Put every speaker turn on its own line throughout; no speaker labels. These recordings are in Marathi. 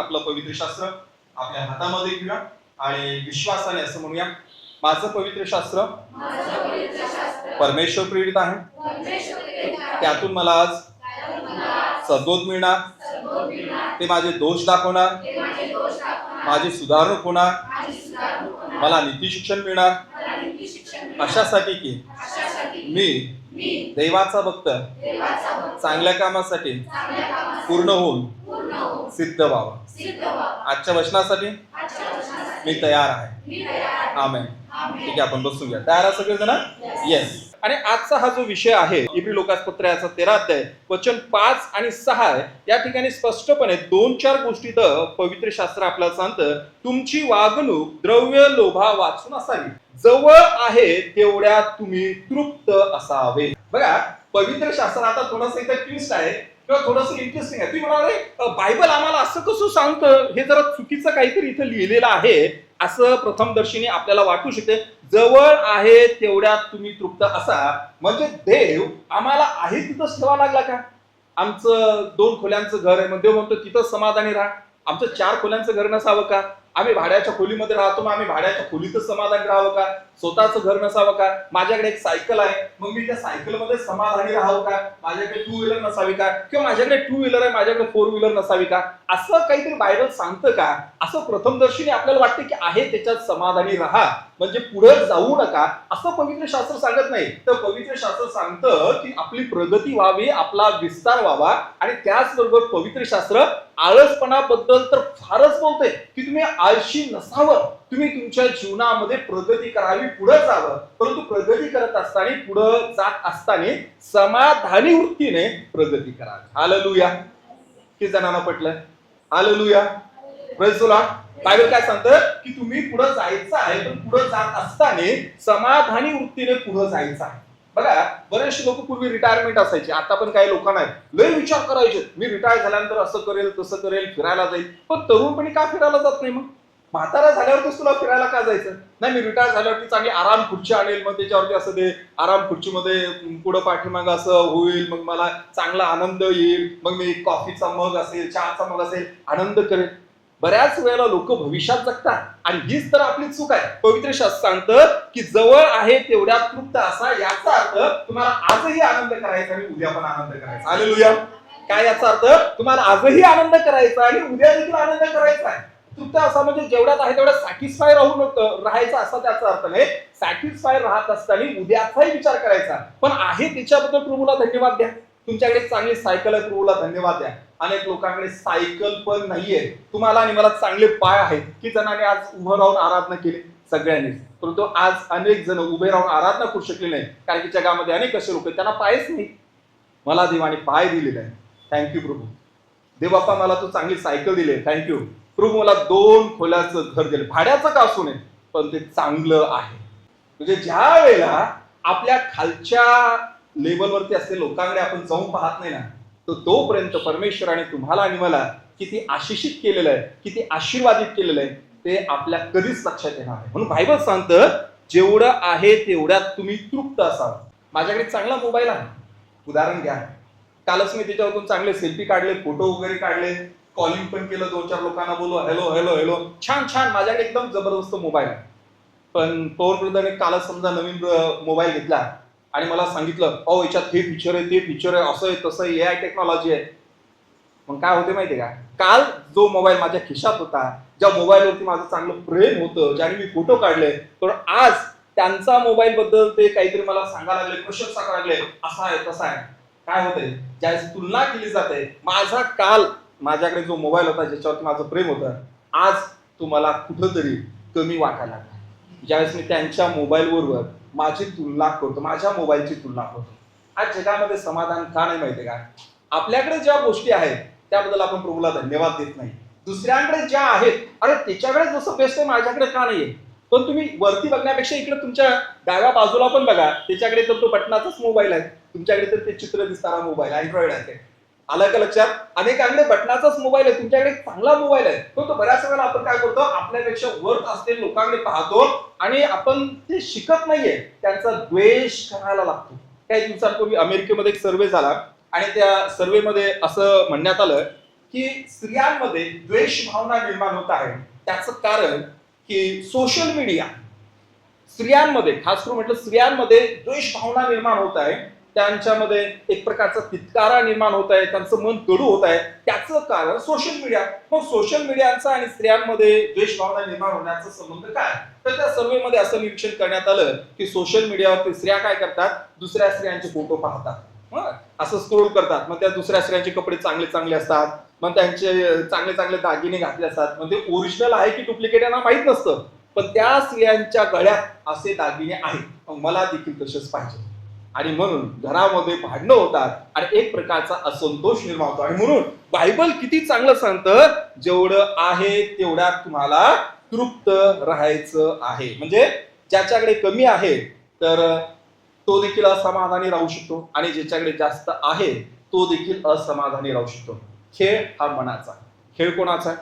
आपलं पवित्र शास्त्र आपल्या हातामध्ये घेऊया आणि विश्वासाने असं म्हणूया, माझं पवित्र शास्त्र परमेश्वर प्रेरित आहे, त्यातून मला आज सद्बोध मिळणार, ते माझे दोष दाखवणार, माझी सुधारणूक होणार, मला नीती शिक्षण मिळणार, अशासाठी की मी देवाचा भक्त चांगल्या कामासाठी पूर्ण होऊन सिद्ध व्हावं. आजच्या वचनासाठी मी तयार आहे. आमेन. ठीक आहे, आपण बसून घ्या. तयार आहे सगळेजण? येस. आणि आजचा हा जो विषय आहे इब्री लोकासपत्र याचा 13 अध्याय वचन 5 आणि 6 या ठिकाणी स्पष्टपणे 2-4 गोष्टी तर पवित्र शास्त्र आपल्याला सांगतं. तुमची वागणूक द्रव्य लोभा वाचून असावी, जवळ आहे तेवढ्या तुम्ही तृप्त असावे. बघा, पवित्र शास्त्र आता थोडंसं इथं ट्विस्ट आहे किंवा थोडंसं इंटरेस्टिंग आहे. तुम्ही म्हणाले बायबल आम्हाला असं कसं सांगतं, हे जरा चुकीचं काहीतरी इथं लिहिलेलं आहे असं प्रथमदर्शनी आपल्याला वाटू शकते. जवळ आहे तेवढ्यात तुम्ही तृप्त असा म्हणजे देव आम्हाला आहे तिथंच ठेवा लागला का? आमचं 2 खोल्यांचं घर आहे, मग देव म्हणतो तिथंच समाधानी राहा. आमचं 4 खोल्यांचं घर नसावं का? आम्ही भाड्याच्या खोलीमध्ये राहतो, मग आम्ही भाड्याच्या खोलीतच समाधानी राहावं का? स्वतःचं घर नसावं का? माझ्याकडे एक सायकल आहे, मग मी त्या सायकलमध्ये समाधानी राहावं का? माझ्याकडे 2 व्हीलर नसावी का? किंवा माझ्याकडे 2 व्हीलर आहे, माझ्याकडे 4 व्हीलर नसावी का? असं काहीतरी बायबल सांगतं का? असं प्रथमदर्शनी आपल्याला वाटतं की आहे त्याच्यात समाधानी राहा, म्हणजे पुढे जाऊ नका, असं पवित्र शास्त्र सांगत नाही. तर पवित्र शास्त्र सांगतं की आपली प्रगती व्हावी, आपला विस्तार व्हावा. आणि त्याचबरोबर पवित्र शास्त्र आळसपणाबद्दल तर फारच बोलते की तुम्ही आळशी नसावं, तुम्ही तुमच्या जीवनामध्ये प्रगती करावी, पुढे जावं. परंतु प्रगती करत असताना, पुढे जात असताना समाधानी वृत्तीने प्रगती करावी. हालेलुया. किती जणांना पटलं? Hallelujah. Praise the Lord. Bible काय सांगतं की तुम्ही पुढे जायचं आहे, पण पुढे जात असताना समाधानी वृत्तीने पुढे जायचं आहे. बघा, बरेचसे लोक पूर्वी रिटायरमेंट असायचे, आता पण काही लोकांना लय विचार करायचे, मी रिटायर झाल्यानंतर असं करेल तसं करेल, फिरायला जाईल. पण तरुणपणी का फिरायला जात नाही? मग म्हातारा झाल्यावरतीच तुला फिरायला का जायचं? नाही, मी रिटायर झाल्यावरती चांगली आराम खुर्ची आणेल, मग त्याच्यावरती असं ते आराम खुर्चीमध्ये पुढं पाठीमागं असं होईल, मग मला चांगला आनंद येईल, मग मी कॉफीचा मग असेल, चहाचा मग असेल, आनंद करेल. बऱ्याच वेळेला लोक भविष्यात जगतात आणि हीच तर आपली चूक आहे. पवित्र शास्त्र सांगतं की जवळ आहे तेवढ्या तृप्त असा, याचा अर्थ तुम्हाला आजही आनंद करायचा आणि उद्या पण आनंद करायचा. हालेलुया. काय याचा अर्थ? तुम्हाला आजही आनंद करायचा आणि उद्या देखील आनंद करायचा आहे. तृप्त असा म्हणजे जेवढ्यात आहे तेवढ्या सॅटिस्फाय राहायचा असा त्याचा अर्थ नाही. सॅटिस्फाय राहत असताना उद्याचाही विचार करायचा, पण आहे त्याच्याबद्दल प्रभूला धन्यवाद द्या. तुमच्याकडे चांगली सायकल आहे, प्रभूला धन्यवाद द्या. अनेक लोकांकडे सायकल पण नाहीये. तुम्हाला आणि मला चांगले पाय आहेत की जणांनी आज उभं राहून आराधना केली सगळ्यांनीच, परंतु आज अनेक जण उभे राहून आराधना करू शकले नाही, कारण की जगामध्ये अनेक असे लोक त्यांना पायच नाही. मला देवाने पाय दिलेले आहे, थँक्यू प्रभू. देव बाप्पा, मला तू चांगली सायकल दिली, थँक्यू प्रभू. मला 2 खोल्याचं घर दिलं, भाड्याचं का असू नये, पण ते चांगलं आहे. म्हणजे ज्या वेळेला आपल्या खालच्या लेवलवरती असलेल्या लोकांकडे आपण जाऊन पाहत नाही ना, तर तोपर्यंत परमेश्वराने तुम्हाला आणि मला किती आशिषित केलेलं आहे, किती आशीर्वादित केलेलं आहे, ते आपल्या कधीच लक्षात येणार नाही. म्हणून बायबल सांगतं जेवढं आहे तेवढ्यात तुम्ही तृप्त असावं. माझ्याकडे चांगला मोबाईल आहे, उदाहरण घ्या, कालच मी त्याच्यावरून चांगले सेल्फी काढले, फोटो वगैरे काढले, कॉलिंग पण केलं, 2-4 लोकांना बोललो, हॅलो हॅलो हॅलो, छान छान, माझ्याकडे एकदम जबरदस्त मोबाईल आहे. पण पॉवर कालच समजा नवीन मोबाईल घेतला आणि मला सांगितलं, अहो याच्यात हे फीचर आहे, ते फीचर आहे, असं आहे तसं आहे, AI टेक्नॉलॉजी आहे. मग काय होते माहितीये का, काल जो मोबाईल माझ्या खिशात होता, ज्या मोबाईलवरती माझं चांगलं प्रेम होतं, ज्याने मी फोटो काढले, तर आज त्यांचा मोबाईल बद्दल ते काहीतरी मला सांगायला लागले, प्रशंसा करायला लागले, असा आहे तसा आहे. काय होतंय, ज्यावेळेस तुलना केली जाते, माझा काल माझ्याकडे जो मोबाईल होता ज्याच्यावरती माझं प्रेम होतं, आज तुम्हाला कुठंतरी कमी वाटायला लागला. ज्यावेळेस मी त्यांच्या मोबाईलवर माझी तुलना करतो, माझ्या मोबाईलची तुलना करतो. आज जगामध्ये समाधान का नाही माहितीये का? आपल्याकडे ज्या गोष्टी आहेत त्याबद्दल आपण प्रभूला धन्यवाद देत नाही. दुसऱ्यांकडे ज्या आहेत, अरे त्याच्याकडे जसं बेस्ट आहे माझ्याकडे का नाहीये? पण तुम्ही वरती बघण्यापेक्षा इकडे तुमच्या डाव्या बाजूला पण बघा, त्याच्याकडे तर तो बटनाचाच मोबाईल आहे, तुमच्याकडे तर ते चित्र दिसणारा मोबाईल अँड्रॉइड आहे. आलं का लक्षात? अनेकांकडे बटनाचाच मोबाईल आहे, तुमच्याकडे चांगला मोबाईल आहे. तो बऱ्याच वेळेला आपण काय करतो, आपल्यापेक्षा वर असलेल्या लोकांकडे पाहतो आणि आपण ते शिकत नाहीये, त्यांचा द्वेष करायला लागतो. काही दिवसांपूर्वी अमेरिकेमध्ये एक सर्वे झाला आणि त्या सर्वेमध्ये असं म्हणण्यात आलं की स्त्रियांमध्ये द्वेष भावना निर्माण होत आहे त्याचं कारण की सोशल मीडिया स्त्रियांमध्ये, खास करून म्हटलं स्त्रियांमध्ये द्वेष भावना निर्माण होत आहे, त्यांच्यामध्ये एक प्रकारचा तिटकारा निर्माण होत आहे, त्यांचं मन कडू होत आहे, त्याचं कारण सोशल मीडिया. मग सोशल मीडियाचा आणि स्त्रियांमध्ये द्वेष भावना निर्माण होण्याचा संबंध काय? तर त्या सर्वेमध्ये असं निरीक्षण करण्यात आलं की सोशल मीडियावरती स्त्रिया काय करतात, दुसऱ्या स्त्रियांचे फोटो पाहतात, असं स्क्रोल करतात, मग त्या दुसऱ्या स्त्रियांचे कपडे चांगले चांगले असतात, मग त्यांचे चांगले चांगले दागिने घातले असतात, मग ते ओरिजिनल आहे की डुप्लिकेट यांना माहित नसतं, पण त्या स्त्रियांच्या गळ्यात असे दागिने आहेत, मग मला देखील तसेच पाहिजे. आणि म्हणून घरामध्ये भांडणं होतात आणि एक प्रकारचा असंतोष निर्माण होतो. आणि म्हणून बायबल किती चांगलं सांगतं, जेवढं आहे तेवढ्यात तुम्हाला तृप्त राहायचं आहे. म्हणजे ज्याच्याकडे कमी आहे तर तो देखील असमाधानी राहू शकतो, आणि ज्याच्याकडे जास्त आहे तो देखील असमाधानी राहू शकतो. खेळ हा मनाचा. खेळ कोणाचा आहे?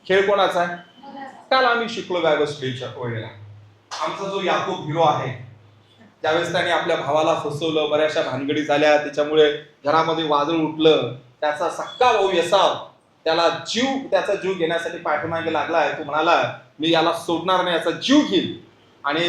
खेळ कोणाचा आहे? काल आम्ही शिकलो बायबल स्टडीच्या वेळेला, आमचा जो याकूब हिरो आहे, त्यावेळेस त्याने आपल्या भावाला फसवलं, बऱ्याचशा भानगडी झाल्या, त्याच्यामुळे घरामध्ये वादळ उठलं, त्याचा सक्का भाऊ येसाव त्याचा जीव घेण्यासाठी पाठीमागे लागलाय. तो म्हणाला मी याला सोडणार नाही, याचा जीव घेईल. आणि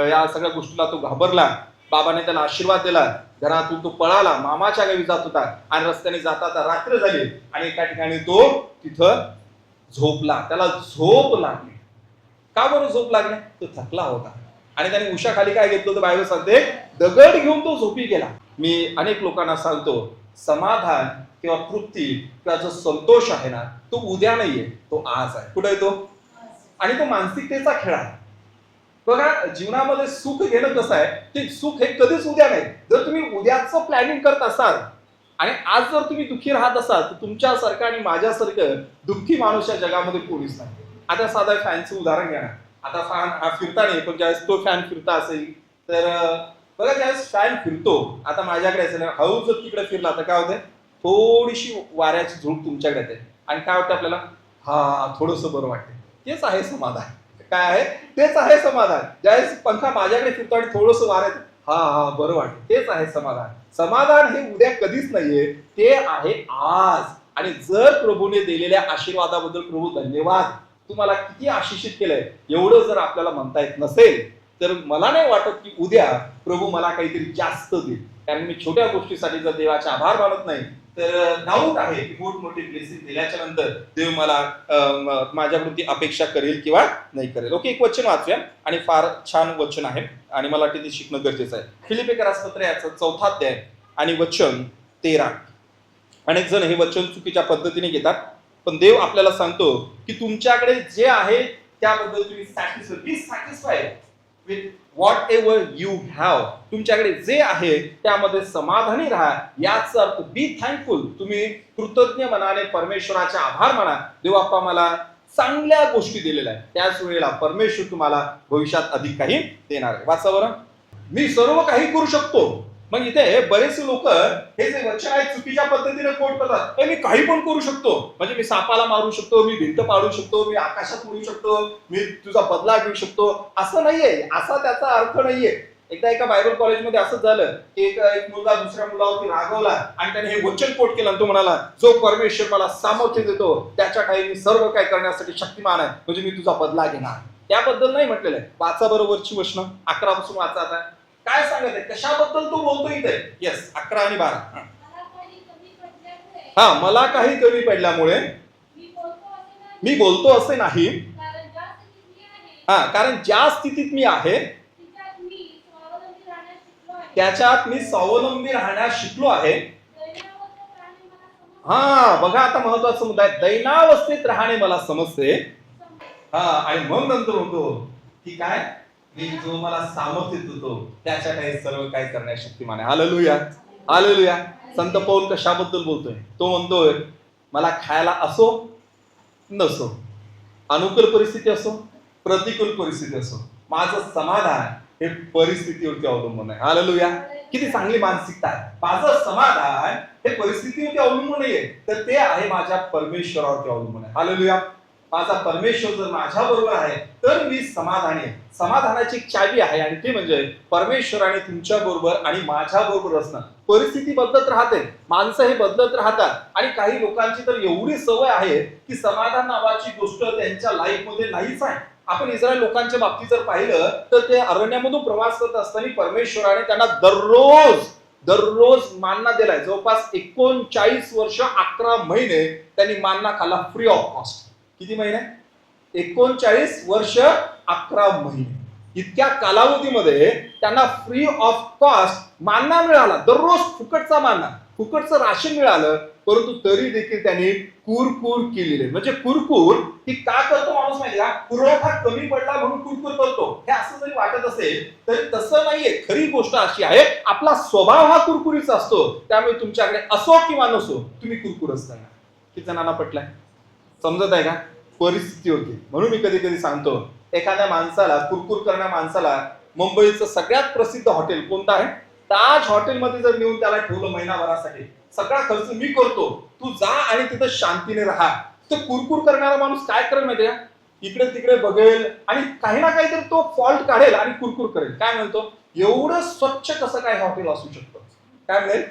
या सगळ्या गोष्टीला तो घाबरला. बाबाने त्याला आशीर्वाद दिला, घरातून तो पळाला, मामाच्या गावी जात होता, आणि रस्त्याने जाता रात्र झाली आणि एका ठिकाणी तो तिथं झोपला. त्याला झोप लागली. का बरं झोप लागली? तो थकला होता, आणि त्याने उशाखाली काय घेतलं होतं, बायबल सांगते दगड घेऊन तो झोपी गेला. मी अनेक लोकांना सांगतो, समाधान किंवा तृप्ती किंवा जो संतोष आहे ना, तो उद्या नाहीये, तो आज आहे. कुठे आहे तो? आणि तो मानसिकतेचा खेळ आहे. बघा, जीवनामध्ये सुख घेणं कसं आहे, ते सुख हे कधीच उद्या नाही. जर तुम्ही उद्याचं प्लॅनिंग करत असाल आणि आज जर तुम्ही दुःखी राहत असाल, तर तुमच्यासारखं आणि माझ्यासारखं दुःखी माणूस या जगामध्ये कोणीच नाही. आता साधा फॅनचं उदाहरण घ्या ना. आता फॅन हा फिरता नाही, पण ज्यावेळेस तो फॅन फिरता असेल तर बघा, ज्यावेळेस फॅन फिरतो, आता माझ्याकडे असेल हळू जर तिकडे फिरला तर काय होते, थोडीशी वाऱ्याची झुळूक तुमच्याकडे येते, आणि काय वाटतं आपल्याला, हा थोडंसं बरं वाटते. तेच आहे समाधान. काय आहे? तेच आहे समाधान. ज्यावेळेस पंखा माझ्याकडे फिरतो आणि थोडंसं वाऱ्यात, हा बरं वाटतं, तेच आहे समाधान. समाधान हे उद्या कधीच नाहीये, ते आहे आज. आणि जर प्रभूने दिलेल्या आशीर्वादाबद्दल प्रभू धन्यवाद, तुम्हाला किती आशिषित केलंय, एवढं जर आपल्याला म्हणता येत नसेल, तर मला नाही वाटत की उद्या प्रभू मला काहीतरी जास्त देईल. कारण मी छोट्या गोष्टीसाठी जर देवाचे आभार मानत नाही, तर डाऊट आहे की मोठमोठी ब्लेसिंग दिल्याच्या नंतर देव मला माझ्याकडून ती अपेक्षा करेल किंवा नाही करेल. ओके, एक वचन वाचूया, आणि फार छान वचन आहे, आणि मला वाटतं ते शिकणं गरजेचं आहे. फिलिप्पियरास पत्र याचा 4 अध्याय आणि वचन 13. अनेक जण हे वचन चुकीच्या पद्धतीने घेतात, पण देव आपल्याला सांगतो की तुमच्याकडे जे आहे त्याबद्दल तुम्ही satisfied with what ever you have. तुमच्याकडे जे आहे त्यामध्ये समाधानी राहा. याचा अर्थ बी थँकफुल. तुम्ही कृतज्ञ मनाने परमेश्वराचे आभार माना. देव बाप्पा मला चांगल्या गोष्टी दिलेल्या आहेत, त्याच वेळेला परमेश्वर तुम्हाला भविष्यात अधिक काही देणार आहे. वाचा बरं, मी सर्व काही करू शकतो. मग इथे बरेचसे लोक हे जे वचन आहे चुकीच्या पद्धतीने कोट करतात. मी काही पण करू शकतो, म्हणजे मी सापाला मारू शकतो, मी भिंत पाडू शकतो, मी आकाशात उडू शकतो, मी तुझा बदला घेऊ शकतो. असं नाहीये, असा त्याचा अर्थ नाहीये. एकदा एका बायबल कॉलेजमध्ये असंच झालं की एक मुलगा दुसऱ्या मुलावरती रागवला, आणि त्याने हे वचन कोट केलं, आणि तो म्हणाला, जो परमेश्वर मला सामर्थ्य देतो त्याच्या काही मी सर्व काय करण्यासाठी शक्तिमान आहे, म्हणजे मी तुझा बदला घेणार. त्याबद्दल नाही म्हटलेलं आहे. वाचा बरोबरची वचनं 11 पासून वाचा. आता काय सांगत आहे, कशाबद्दल तो बोलतो इथे? येस, 11 आणि 12. हा, मला काही कमी पडल्यामुळे मी बोलतो असे नाही, कारण ज्या स्थितीत मी आहे त्याच्यात मी स्वावलंबी राहण्यास शिकलो आहे. बघा, आता महत्वाचा मुद्दा आहे, दैनावस्थेत राहणे मला समजते. आणि मग नंतर म्हणतो की काय, मी जो मला सामर्थ्य देतो त्याच्या काही सर्व काय करण्यास शक्तिमान आहे. Hallelujah, hallelujah. संत पौल कशाबद्दल बोलतोय? तो म्हणतोय, मला खायला असो नसो, अनुकूल परिस्थिती असो प्रतिकूल परिस्थिती असो, माझं समाधान हे परिस्थितीवरती अवलंबून आहे. हालेलुया. किती चांगली मानसिकता आहे. माझं समाधान हे परिस्थितीवरती अवलंबून नाहीये, तर ते आहे माझ्या परमेश्वरावरती अवलंबून आहे. हालेलुया. माझा परमेश्वर जर माझ्या बरोबर आहे तर मी समाधानी आहे. समाधानाची एक चावी आहे, आणि ते म्हणजे परमेश्वराने तुमच्या बरोबर आणि माझ्या बरोबर असणं. परिस्थिती बदलत राहते, माणसं हे बदलत राहतात. आणि काही लोकांची तर एवढी सवय आहे की समाधान नावाची गोष्ट त्यांच्या लाईफ मध्ये नाहीच आहे. आपण इस्रायल लोकांच्या बाबतीत जर पाहिलं तर ते अरण्यामधून प्रवास करत असताना परमेश्वराने त्यांना दररोज मान्ना दिलाय. जवळपास 39 वर्ष 11 महिने त्यांनी मान्ना खाल्ला फ्री ऑफ कॉस्ट. किती महिने? 39 वर्ष 11 महिने. इतक्या कालावधीमध्ये त्यांना फ्री ऑफ कॉस्ट मान्ना मिळाला. दररोज फुकटचा मान्ना, फुकटचं राशन मिळालं. परंतु तरी देखील त्यांनी कुरकुर केलेले. म्हणजे कुरकुर ही का करतो माणूस माहिती का? पुरवठा कमी पडला म्हणून कुरकुर करतो, हे असं जरी वाटत असेल तरी तसं नाहीये. खरी गोष्ट अशी आहे, आपला स्वभाव हा कुरकुरीचा असतो. त्यामुळे तुमच्याकडे असो किंवा नसो तुम्ही कुरकुरच करणार. किती जणांना पटलाय? समजत आहे का? परिस्थिती होती. म्हणून मी कधी कधी सांगतो, एखाद्या माणसाला, कुरकुर करणाऱ्या माणसाला मुंबईचं सगळ्यात प्रसिद्ध हॉटेल कोणतं आहे? ताज हॉटेलमध्ये जर नेऊन त्याला ठेवलं महिनाभरासाठी, सगळा खर्च मी करतो, तू जा आणि तिथं शांतीने राहा, तर कुरकुर करणारा माणूस काय करेल माहिती का? इकडे तिकडे बघेल आणि काही ना काहीतरी तो फॉल्ट काढेल आणि कुरकुर करेल. काय म्हणतो? एवढं स्वच्छ कसं काय हॉटेल असू शकतं? काय म्हणेल?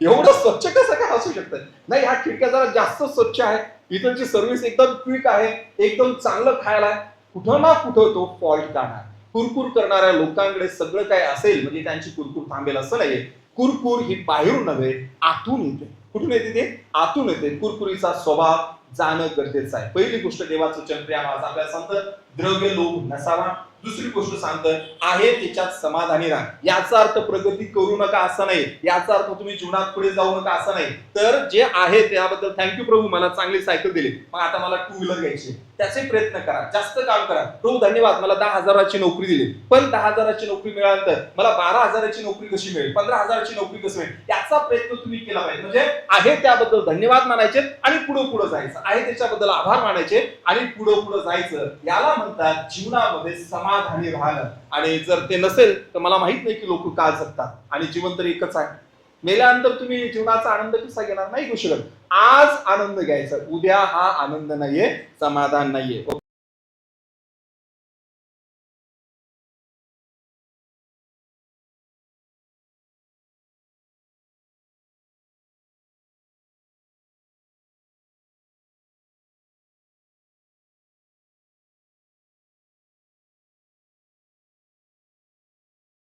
एवढं स्वच्छ कसं काय असू शकतं? नाही, ह्या खिडक्या जरा जास्त स्वच्छ आहे, इथलची सर्व्हिस एकदम क्विक आहे, एकदम चांगलं खायला. कुठं ना कुठं तो फॉल्ट काढणार. कुरकुर करणाऱ्या लोकांकडे सगळं काय असेल म्हणजे त्यांची कुरकुर थांबेल असं नाहीये. कुरकुर ही बाहेरून नव्हे, आतून येते. कुठून येते ते? आतून येते. कुरकुरीचा स्वभाव जाणं गरजेचं आहे. पहिली गोष्ट देवाचं वचन प्रियामास आपल्याला सांगतं, द्रव्य लोभ नसावा. दुसरी गोष्ट सांगतं, आहे त्याच्यात समाधानी राहा. याचा अर्थ प्रगती करू नका असं नाही, याचा अर्थ तुम्ही जीवनात पुढे जाऊ नका असं नाही. तर जे आहे त्याबद्दल थँक्यू प्रभू, मला चांगली सायकल दिली, मग आता मला 2 व्हीलर घ्यायची, त्याचे प्रयत्न करा, जास्त काम करा. प्रभू धन्यवाद, मला 10,000ची नोकरी दिली, पण 10,000ची नोकरी मिळाल्यानंतर मला 12,000ची नोकरी कशी मिळेल, 15,000ची नोकरी कशी मिळेल, याचा प्रयत्न तुम्ही केला पाहिजे. म्हणजे आहे त्याबद्दल धन्यवाद मानायचे आणि पुढे जायचं, आहे त्याच्याबद्दल आभार मानायचे आणि पुढे जायचं. याला म्हणतात जीवनामध्ये समाधानी राहणं. आणि जर ते नसेल तर मला माहित नाही की लोक का जगतात. आणि जीवन तर एकच आहे. मेल्यानंतर तुम्ही जीवनाचा आनंद कसा घेणार? नाही घेऊ शकत. आज आनंद घ्यायचा, उद्या हा आनंद नाहीये, समाधान नाहीये.